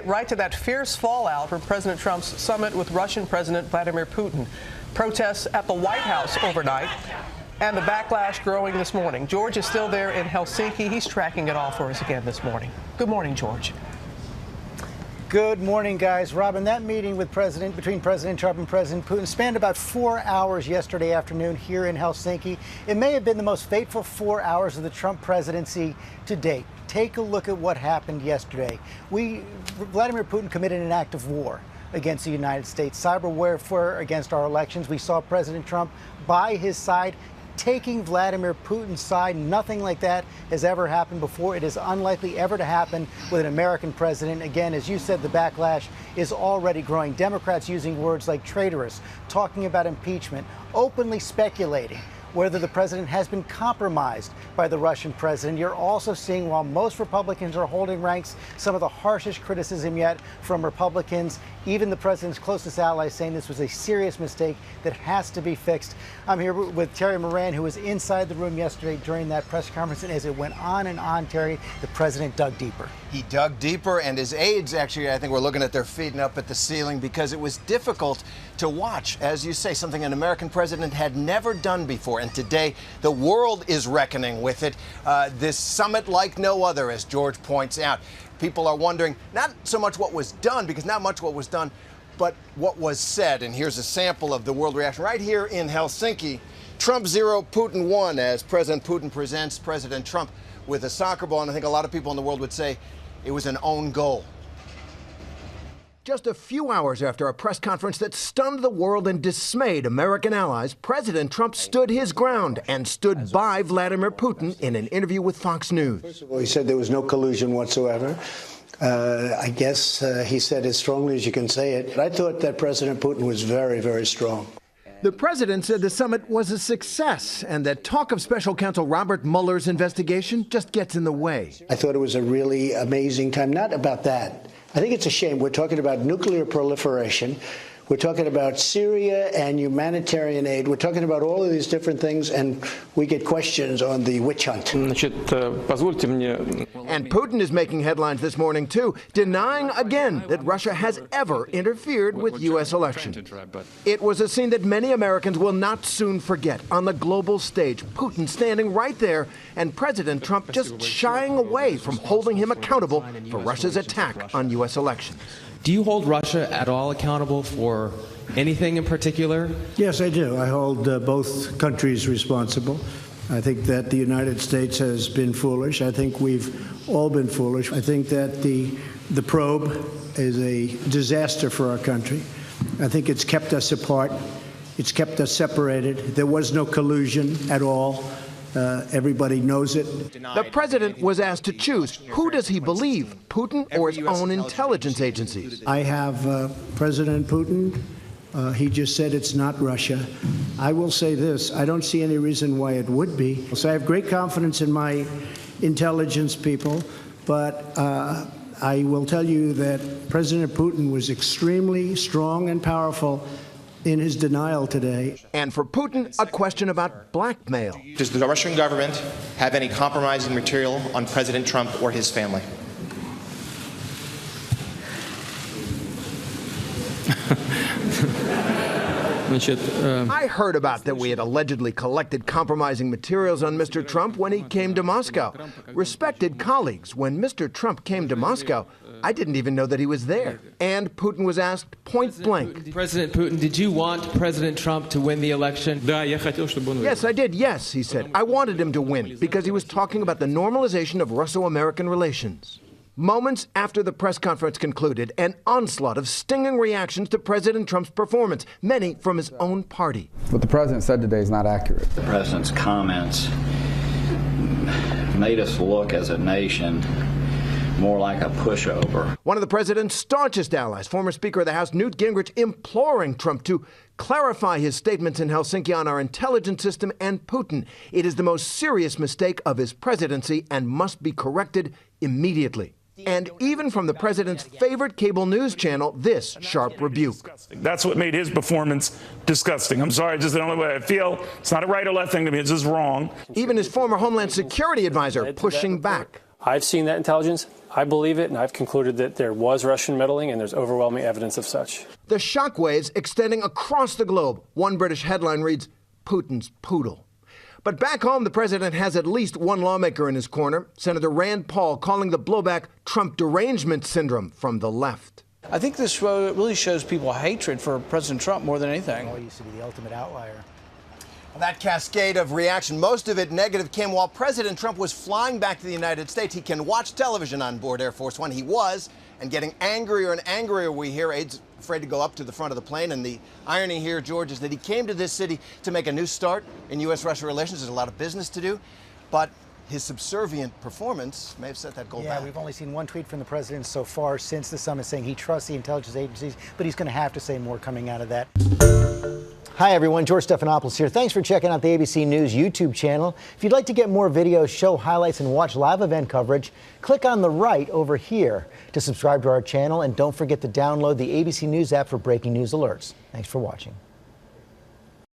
right to that fierce fallout from President Trump's summit with Russian President Vladimir Putin. Protests at the White House overnight and the backlash growing this morning. George is still there in Helsinki. He's tracking it all for us again this morning. Good morning, George. Good morning, guys. Robin, that meeting between President Trump and President Putin spanned about 4 hours yesterday afternoon here in Helsinki. It may have been the most fateful 4 hours of the Trump presidency to date. Take a look at what happened yesterday. Vladimir Putin committed an act of war against the United States, cyber warfare against our elections. We saw President Trump by his side, taking Vladimir Putin's side. Nothing like that has ever happened before. It is unlikely ever to happen with an American president. Again, as you said, the backlash is already growing. Democrats using words like traitorous, talking about impeachment, openly speculating whether the president has been compromised by the Russian president. You're also seeing, while most Republicans are holding ranks, some of the harshest criticism yet from Republicans, even the president's closest allies saying this was a serious mistake that has to be fixed. I'm here with Terry Moran, who was inside the room yesterday during that press conference, and as it went on, Terry, the president dug deeper. He dug deeper, and his aides, actually, I think we're looking at their feet and up at the ceiling, because it was difficult to watch, as you say, something an American president had never done before. And today, the world is reckoning with it. This summit like no other, as George points out. People are wondering not so much what was done, because not much what was done, but what was said. And here's a sample of the world reaction right here in Helsinki. Trump 0, Putin 1, as President Putin presents President Trump with a soccer ball. And I think a lot of people in the world would say it was an own goal. Just a few hours after a press conference that stunned the world and dismayed American allies, President Trump stood his ground and stood by Vladimir Putin in an interview with Fox News. First of all, he said there was no collusion whatsoever. I guess he said as strongly as you can say it. I thought that President Putin was very, very strong. The president said the summit was a success and that talk of special counsel Robert Mueller's investigation just gets in the way. I thought it was a really amazing time. Not about that. I think it's a shame. We're talking about nuclear proliferation. We're talking about Syria and humanitarian aid. We're talking about all of these different things, and we get questions on the witch hunt. And Putin is making headlines this morning, too, denying again that Russia has ever interfered with U.S. elections. It was a scene that many Americans will not soon forget. On the global stage, Putin standing right there, and President Trump just shying away from holding him accountable for Russia's attack on U.S. elections. Do you hold Russia at all accountable for anything in particular? Yes, I do. I hold both countries responsible. I think that the United States has been foolish. I think we've all been foolish. I think that the probe is a disaster for our country. I think it's kept us apart. It's kept us separated. There was no collusion at all. Everybody knows it. The president was asked to choose. Who does he believe, Putin or his own intelligence agencies? I have President Putin. He just said it's not Russia. I will say this. I don't see any reason why it would be. So I have great confidence in my intelligence people. But I will tell you that President Putin was extremely strong and powerful in his denial today. And for Putin, a question about blackmail. Does the Russian government have any compromising material on President Trump or his family? I heard about that we had allegedly collected compromising materials on Mr. Trump when he came to Moscow. Respected colleagues, when Mr. Trump came to Moscow, I didn't even know that he was there. And Putin was asked point blank. President Putin, did you want President Trump to win the election? Yes, I did. Yes, he said. I wanted him to win because he was talking about the normalization of Russo-American relations. Moments after the press conference concluded, an onslaught of stinging reactions to President Trump's performance, many from his own party. What the president said today is not accurate. The president's comments made us look as a nation more like a pushover. One of the president's staunchest allies, former Speaker of the House Newt Gingrich, imploring Trump to clarify his statements in Helsinki on our intelligence system and Putin. It is the most serious mistake of his presidency and must be corrected immediately. And even from the president's favorite cable news channel, this sharp rebuke. That's what made his performance disgusting. I'm sorry, just the only way I feel. It's not a right or left thing to me, it's just wrong. Even his former Homeland Security advisor pushing back. I've seen that intelligence. I believe it, and I've concluded that there was Russian meddling, and there's overwhelming evidence of such. The shockwaves extending across the globe. One British headline reads, Putin's poodle. But back home, the president has at least one lawmaker in his corner, Senator Rand Paul, calling the blowback Trump derangement syndrome from the left. I think this really shows people hatred for President Trump more than anything. Oh, he used to be the ultimate outlier. That cascade of reaction, most of it negative, came while President Trump was flying back to the United States. He can watch television on board Air Force One. He was, and getting angrier and angrier, we hear. Aides afraid to go up to the front of the plane. And the irony here, George, is that he came to this city to make a new start in U.S.-Russia relations. There's a lot of business to do, but his subservient performance may have set that goal back. Yeah, we've only seen one tweet from the president so far since the summit saying he trusts the intelligence agencies, but he's going to have to say more coming out of that. Hi, everyone. George Stephanopoulos here. Thanks for checking out the ABC News YouTube channel. If you'd like to get more videos, show highlights, and watch live event coverage, click on the right over here to subscribe to our channel. And don't forget to download the ABC News app for breaking news alerts. Thanks for watching.